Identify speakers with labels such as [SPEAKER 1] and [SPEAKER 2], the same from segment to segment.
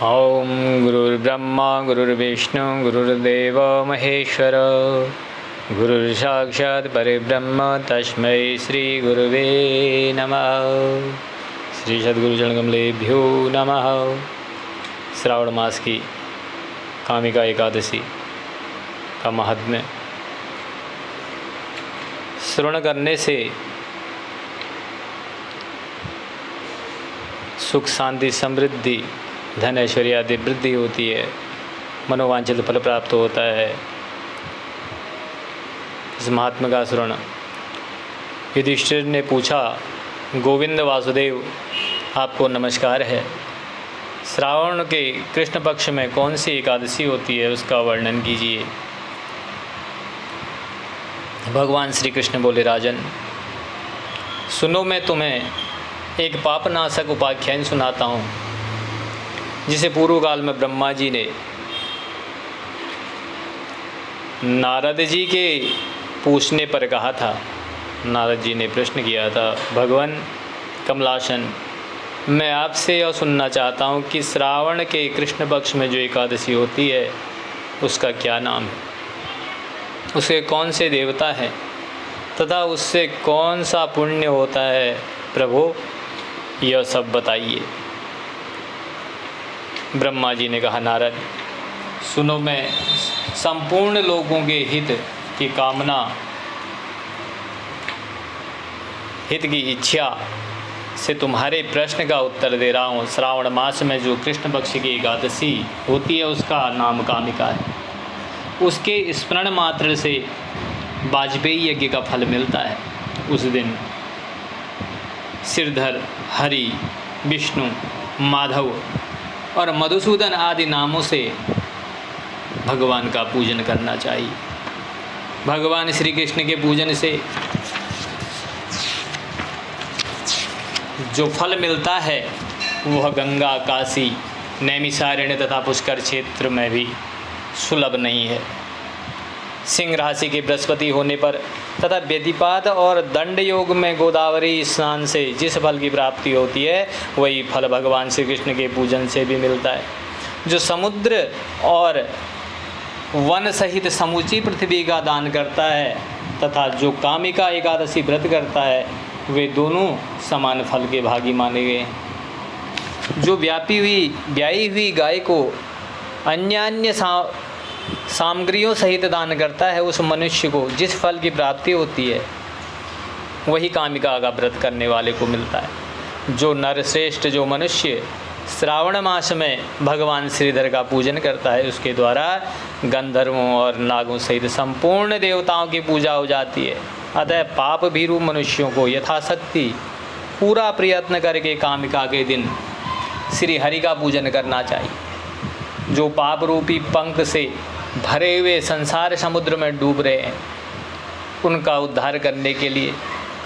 [SPEAKER 1] ओम गुरुर्ब्रह्मा गुरुर्विष्णु गुरुर्देव महेश्वर गुरुर्साक्षात् परब्रह्म तस्मै श्री गुरुवे नमः। श्री सद्गुरु चरणकमलेभ्यो नमः। श्रावण मास की कामिका एकादशी का महात्म्य। श्रवण करने से सुख शांति समृद्धि धन ऐश्वर्य आदि वृद्धि होती है, मनोवांछित फल प्राप्त होता है। इस महात्मा का श्रवण। युधिष्ठिर ने पूछा, गोविंद वासुदेव आपको नमस्कार है। श्रावण के कृष्ण पक्ष में कौन सी एकादशी होती है, उसका वर्णन कीजिए। भगवान श्री कृष्ण बोले, राजन सुनो, मैं तुम्हें एक पापनाशक उपाख्यान सुनाता हूँ, जिसे पूर्व काल में ब्रह्मा जी ने नारद जी के पूछने पर कहा था। नारद जी ने प्रश्न किया था, भगवान कमलासन, मैं आपसे यह सुनना चाहता हूँ कि श्रावण के कृष्ण पक्ष में जो एकादशी होती है उसका क्या नाम है, उसके कौन से देवता हैं तथा उससे कौन सा पुण्य होता है। प्रभु यह सब बताइए। ब्रह्मा जी ने कहा, नारद सुनो, मैं संपूर्ण लोगों के हित की कामना, हित की इच्छा से तुम्हारे प्रश्न का उत्तर दे रहा हूँ। श्रावण मास में जो कृष्ण पक्ष की एकादशी होती है उसका नाम कामिका है। उसके स्मरण मात्र से वाजपेयी यज्ञ का फल मिलता है। उस दिन सिरधर, हरि, विष्णु, माधव और मधुसूदन आदि नामों से भगवान का पूजन करना चाहिए। भगवान श्री कृष्ण के पूजन से जो फल मिलता है वह गंगा, काशी, नैमिषारण्य तथा पुष्कर क्षेत्र में भी सुलभ नहीं है। सिंह राशि के बृहस्पति होने पर तथा व्यतिपात और दंड योग में गोदावरी स्नान से जिस फल की प्राप्ति होती है वही फल भगवान श्री कृष्ण के पूजन से भी मिलता है। जो समुद्र और वन सहित समूची पृथ्वी का दान करता है तथा जो कामिका एकादशी व्रत करता है वे दोनों समान फल के भागी माने गए हैं। जो ब्याई हुई गाय को अन्य सामग्रियों सहित दान करता है उस मनुष्य को जिस फल की प्राप्ति होती है वही कामिका का व्रत करने वाले को मिलता है। जो नरश्रेष्ठ, जो मनुष्य श्रावण मास में भगवान श्रीधर का पूजन करता है उसके द्वारा गंधर्वों और नागों सहित संपूर्ण देवताओं की पूजा हो जाती है। अतः पाप भीरु मनुष्यों को यथाशक्ति पूरा प्रयत्न करके कामिका के दिन श्री हरि का पूजन करना चाहिए। जो पाप रूपी पंख से भरे हुए संसार समुद्र में डूब रहे हैं उनका उद्धार करने के लिए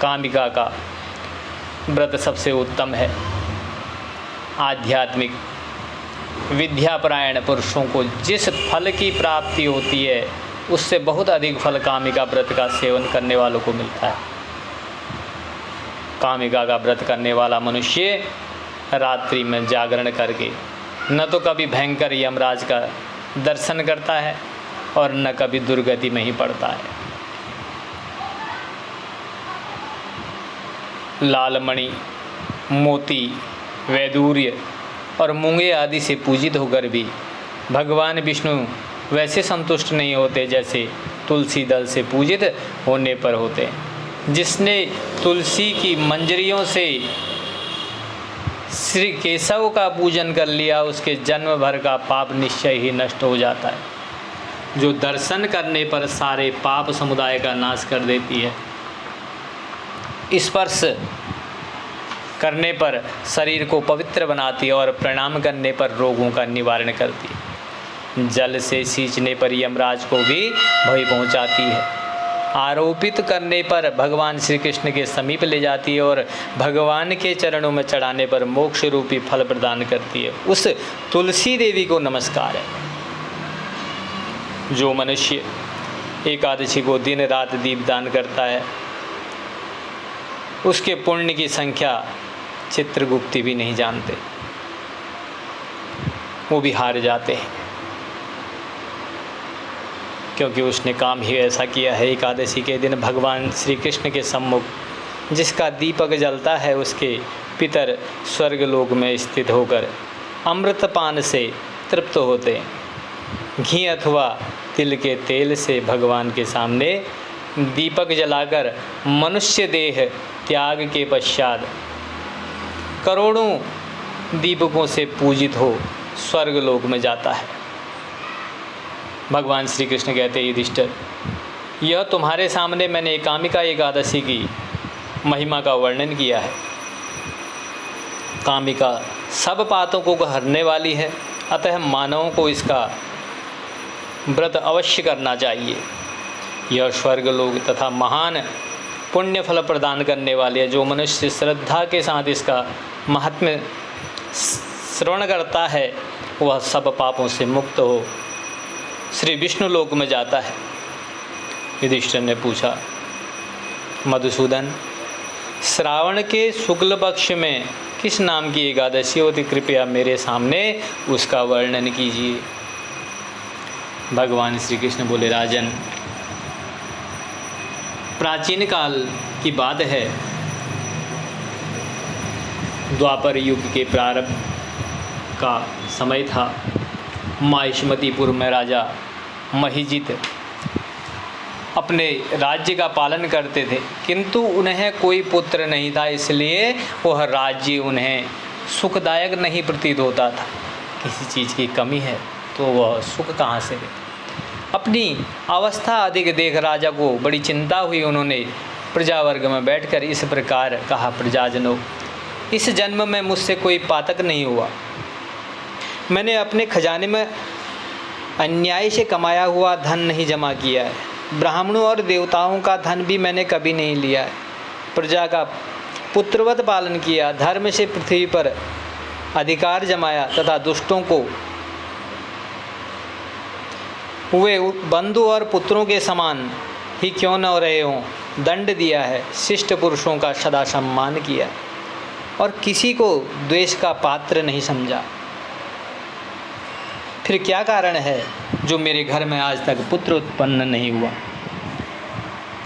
[SPEAKER 1] कामिका का व्रत सबसे उत्तम है। आध्यात्मिक विद्यापरायण पुरुषों को जिस फल की प्राप्ति होती है उससे बहुत अधिक फल कामिका व्रत का सेवन करने वालों को मिलता है। कामिका का व्रत करने वाला मनुष्य रात्रि में जागरण करके न तो कभी भयंकर यमराज का दर्शन करता है और न कभी दुर्गति में ही पड़ता है। लालमणि, मोती, वैदूर्य और मूंगे आदि से पूजित होकर भी भगवान विष्णु वैसे संतुष्ट नहीं होते जैसे तुलसी दल से पूजित होने पर होते हैं। जिसने तुलसी की मंजरियों से श्री केशव का पूजन कर लिया उसके जन्म भर का पाप निश्चय ही नष्ट हो जाता है। जो दर्शन करने पर सारे पाप समुदाय का नाश कर देती है। स्पर्श करने पर शरीर को पवित्र बनाती है और प्रणाम करने पर रोगों का निवारण करती है। जल से सींचने पर यमराज को भी भय पहुंचाती है। आरोपित करने पर भगवान श्री कृष्ण के समीप ले जाती है और भगवान के चरणों में चढ़ाने पर मोक्ष रूपी फल प्रदान करती है। उस तुलसी देवी को नमस्कार है। जो मनुष्य एकादशी को दिन रात दीपदान करता है उसके पुण्य की संख्या चित्रगुप्त भी नहीं जानते। वो भी हार जाते हैं, क्योंकि उसने काम ही ऐसा किया है। एकादशी के दिन भगवान श्री कृष्ण के सम्मुख जिसका दीपक जलता है, उसके पितर स्वर्गलोक में स्थित होकर अमृतपान से तृप्त होते हैं। घी अथवा तिल के तेल से भगवान के सामने दीपक जलाकर मनुष्य देह त्याग के पश्चात करोड़ों दीपकों से पूजित हो स्वर्गलोक में जाता है। भगवान श्री कृष्ण कहते हैं, युधिष्ठिर, यह तुम्हारे सामने मैंने एकामिका एकादशी की महिमा का वर्णन किया है। कामिका सब पापों को हरने वाली है, अतः मानवों को इसका व्रत अवश्य करना चाहिए। यह स्वर्गलोक तथा महान पुण्य फल प्रदान करने वाली है। जो मनुष्य श्रद्धा के साथ इसका महात्म्य श्रवण करता है, वह सब पापों से मुक्त हो श्री विष्णु लोक में जाता है। युधिष्ठिर ने पूछा, मधुसूदन, श्रावण के शुक्ल पक्ष में किस नाम की एकादशी होती? कृपया मेरे सामने उसका वर्णन कीजिए। भगवान श्री कृष्ण बोले, राजन, प्राचीन काल की बात है। द्वापर युग के प्रारंभ का समय था। माहिष्मतीपुर में राजा महिजित अपने राज्य का पालन करते थे, किंतु उन्हें कोई पुत्र नहीं था, इसलिए वह राज्य उन्हें सुखदायक नहीं प्रतीत होता था। किसी चीज़ की कमी है तो वह सुख कहाँ से दे। अपनी अवस्था अधिक देख राजा को बड़ी चिंता हुई। उन्होंने प्रजावर्ग में बैठकर इस प्रकार कहा, प्रजाजनों, इस जन्म में मुझसे कोई पातक नहीं हुआ। मैंने अपने खजाने में अन्याय से कमाया हुआ धन नहीं जमा किया है। ब्राह्मणों और देवताओं का धन भी मैंने कभी नहीं लिया है। प्रजा का पुत्रवत पालन किया, धर्म से पृथ्वी पर अधिकार जमाया तथा दुष्टों को वे बंधु और पुत्रों के समान ही क्यों न रहे हों दंड दिया है। शिष्ट पुरुषों का सदा सम्मान किया और किसी को द्वेष का पात्र नहीं समझा। फिर क्या कारण है जो मेरे घर में आज तक पुत्र उत्पन्न नहीं हुआ?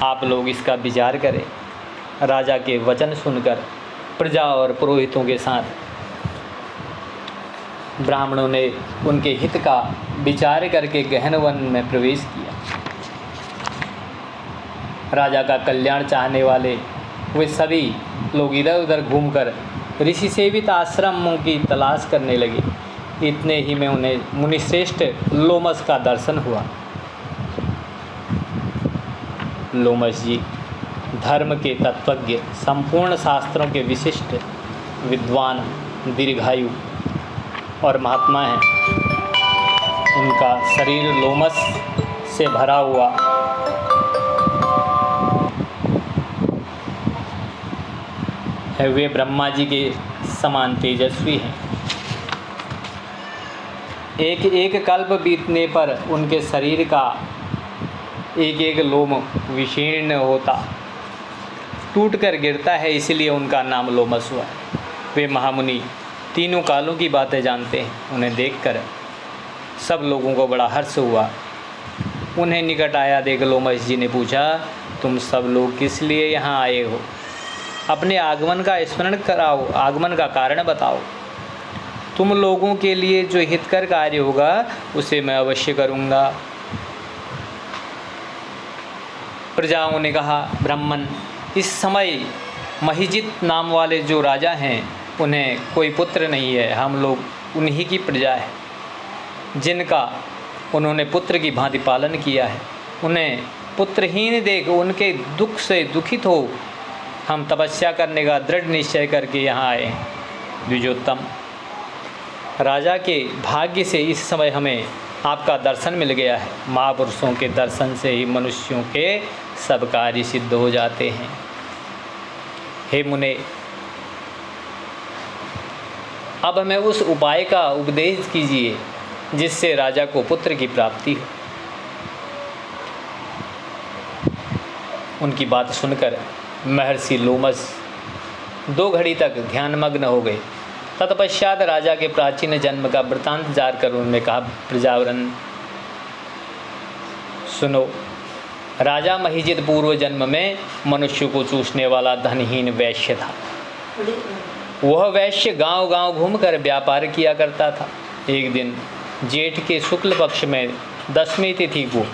[SPEAKER 1] आप लोग इसका विचार करें। राजा के वचन सुनकर प्रजा और पुरोहितों के साथ ब्राह्मणों ने उनके हित का विचार करके गहन वन में प्रवेश किया। राजा का कल्याण चाहने वाले वे सभी लोग इधर उधर घूमकर ऋषि सेवित आश्रमों की तलाश करने लगे। इतने ही में उन्हें मुनिश्रेष्ठ लोमस का दर्शन हुआ। लोमस जी धर्म के तत्वज्ञ, संपूर्ण शास्त्रों के विशिष्ट विद्वान, दीर्घायु और महात्मा हैं। उनका शरीर लोमस से भरा हुआ है। वे ब्रह्मा जी के समान तेजस्वी हैं। एक एक कल्प बीतने पर उनके शरीर का एक एक लोम विशीर्ण होता, टूट कर गिरता है, इसलिए उनका नाम लोमस हुआ है। वे महामुनि तीनों कालों की बातें जानते हैं। उन्हें देखकर सब लोगों को बड़ा हर्ष हुआ। उन्हें निकट आया देख लोमस जी ने पूछा, तुम सब लोग किस लिए यहाँ आए हो? अपने आगमन का स्मरण कराओ, आगमन का कारण बताओ। तुम लोगों के लिए जो हितकर कार्य होगा उसे मैं अवश्य करूँगा। प्रजाओं ने कहा, ब्राह्मण, इस समय महिजित नाम वाले जो राजा हैं उन्हें कोई पुत्र नहीं है। हम लोग उन्हीं की प्रजा है, जिनका उन्होंने पुत्र की भांति पालन किया है। उन्हें पुत्रहीन देख उनके दुख से दुखित हो हम तपस्या करने का दृढ़ निश्चय करके यहाँ आए हैं। द्विजोत्तम, राजा के भाग्य से इस समय हमें आपका दर्शन मिल गया है। महापुरुषों के दर्शन से ही मनुष्यों के सब कार्य सिद्ध हो जाते हैं। हे मुने, अब हमें उस उपाय का उपदेश कीजिए जिससे राजा को पुत्र की प्राप्ति हो। उनकी बात सुनकर महर्षि लोमस 2 घड़ी तक ध्यानमग्न हो गए। तत्पश्चात राजा के प्राचीन जन्म का वृतांत जार कर उन्होंने कहा, प्रजावरण सुनो, राजा महिजित पूर्व जन्म में मनुष्य को चूसने वाला धनहीन वैश्य था। वह वैश्य गांव-गांव घूमकर व्यापार किया करता था। एक दिन जेठ के शुक्ल पक्ष में 10वीं तिथि को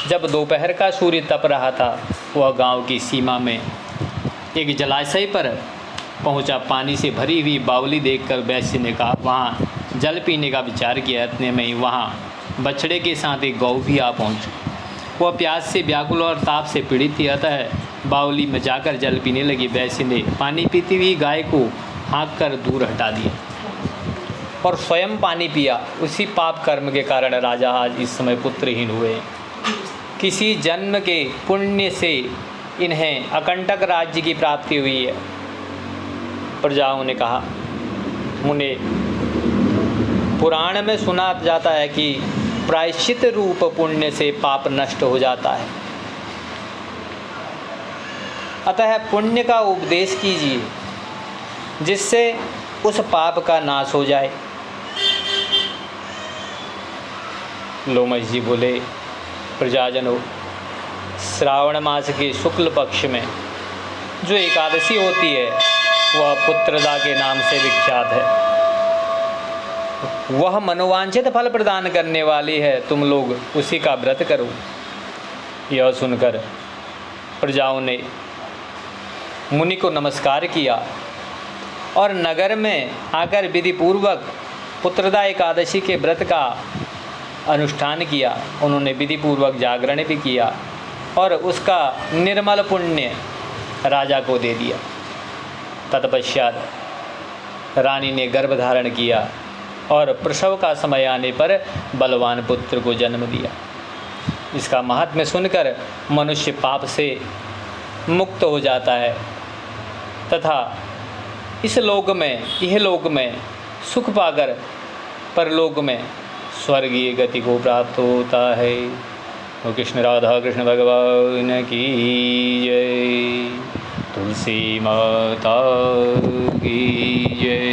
[SPEAKER 1] जब दोपहर का सूर्य तप रहा था, वह गांव की सीमा में एक जलाशय पर पहुंचा। पानी से भरी हुई बावली देखकर वैश्य ने कहा, वहाँ जल पीने का विचार किया। इतने में ही वहाँ बछड़े के साथ एक गौ भी आ पहुँची। वह प्यास से व्याकुल और ताप से पीड़ित थी, अतः बावली में जाकर जल पीने लगी। वैश्य ने पानी पीती हुई गाय को हाँक कर दूर हटा दिया और स्वयं पानी पिया। उसी पाप कर्म के कारण राजा आज इस समय पुत्रहीन हुए। किसी जन्म के पुण्य से इन्हें अकंटक राज्य की प्राप्ति हुई है। प्रजाओं ने कहा, मुने, पुराण में सुना जाता है कि प्रायश्चित रूप पुण्य से पाप नष्ट हो जाता है, अतः पुण्य का उपदेश कीजिए जिससे उस पाप का नाश हो जाए। लोमश जी बोले, प्रजाजनों, श्रावण मास के शुक्ल पक्ष में जो एकादशी होती है वह पुत्रदा के नाम से विख्यात है। वह मनोवांछित फल प्रदान करने वाली है। तुम लोग उसी का व्रत करो। यह सुनकर प्रजाओं ने मुनि को नमस्कार किया और नगर में आकर विधि पूर्वक पुत्रदा एकादशी के व्रत का अनुष्ठान किया। उन्होंने विधि पूर्वक जागरण भी किया और उसका निर्मल पुण्य राजा को दे दिया। तत्पश्चात रानी ने गर्भ धारण किया और प्रसव का समय आने पर बलवान पुत्र को जन्म दिया। इसका महात्म्य सुनकर मनुष्य पाप से मुक्त हो जाता है तथा इस लोक में, यह लोक में सुख पाकर परलोक में स्वर्गीय गति को प्राप्त होता है। वो कृष्ण राधा कृष्ण भगवान की जय, तुलसी माता की जय,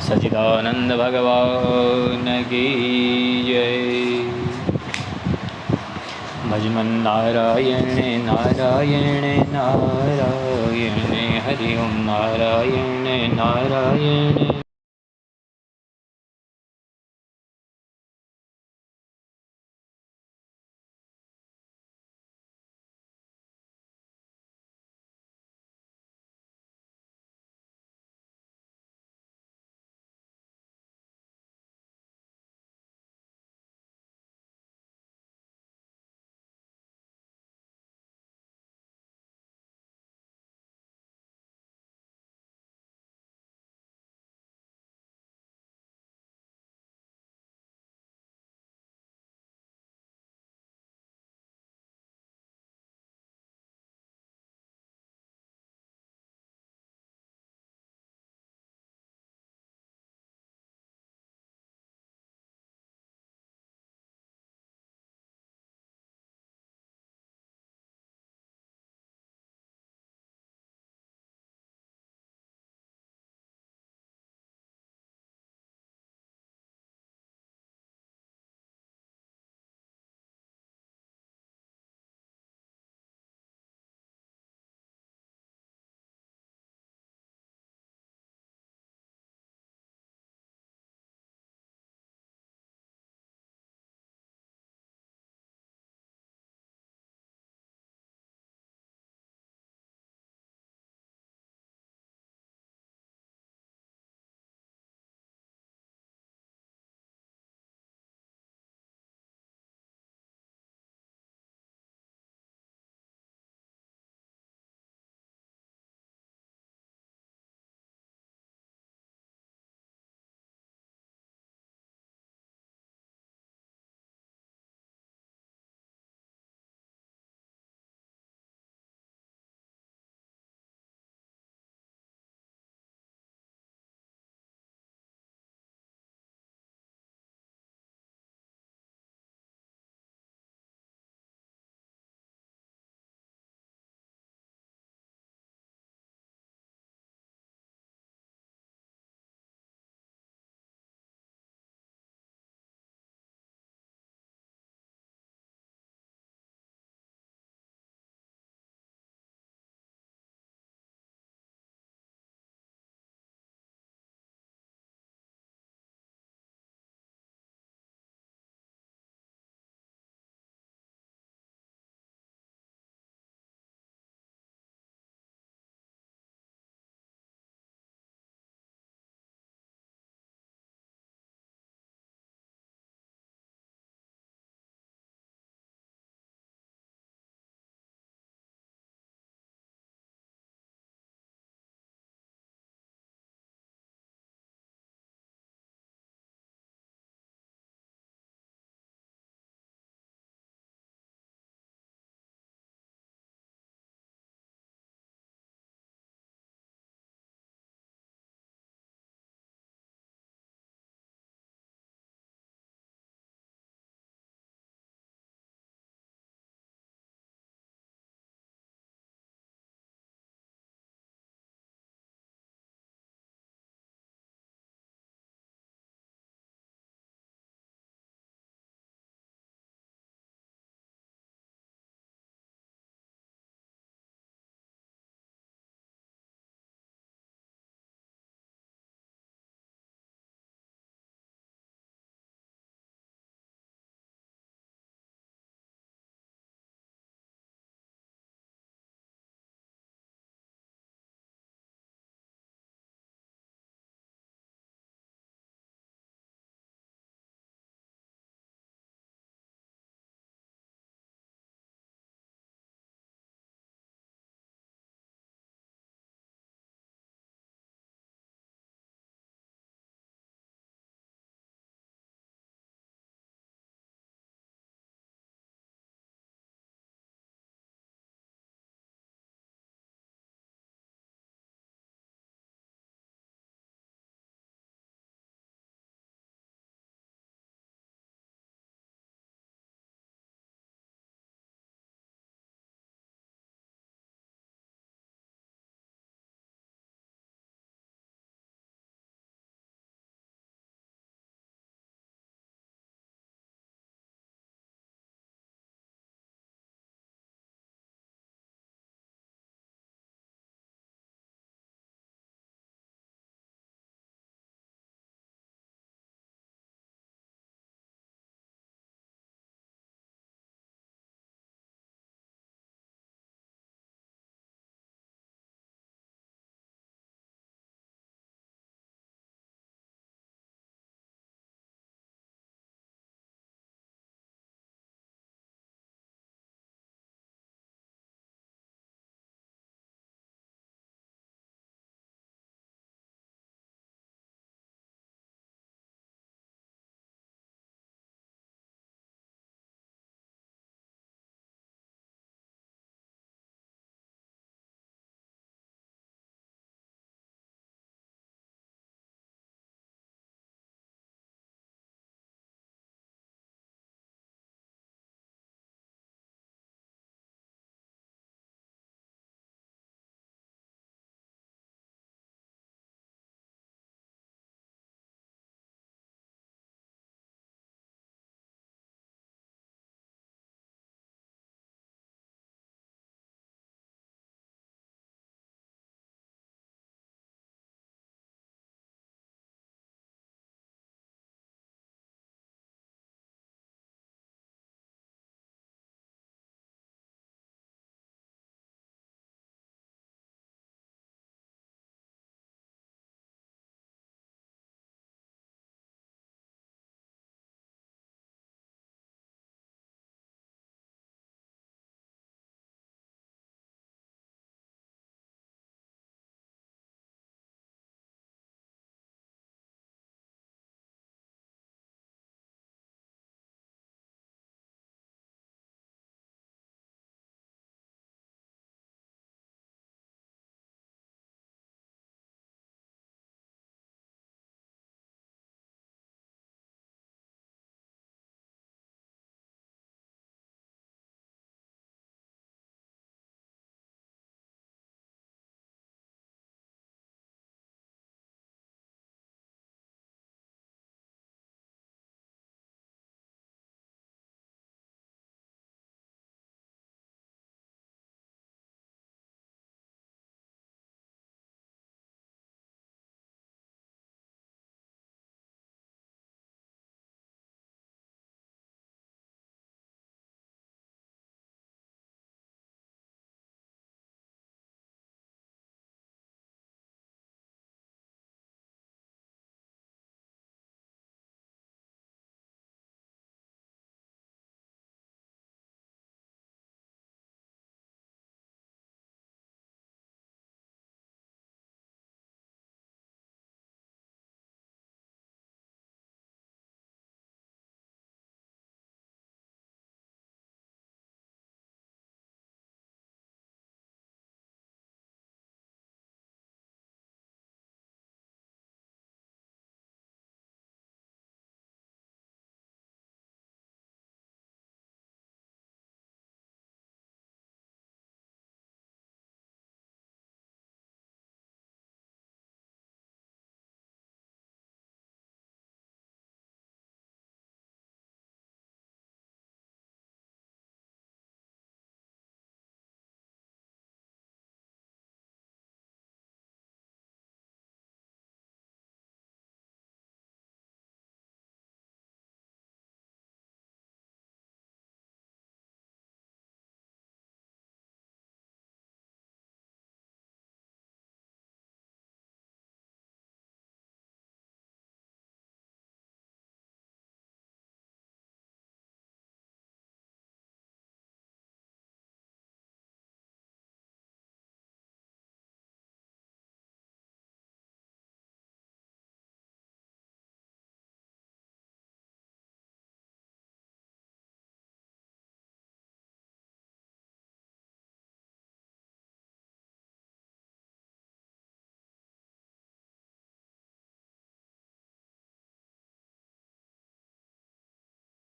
[SPEAKER 1] सच्चिदानंद भगवान की जय। भजमन नारायण नारायण नारायण, हरि ओम नारायण नारायण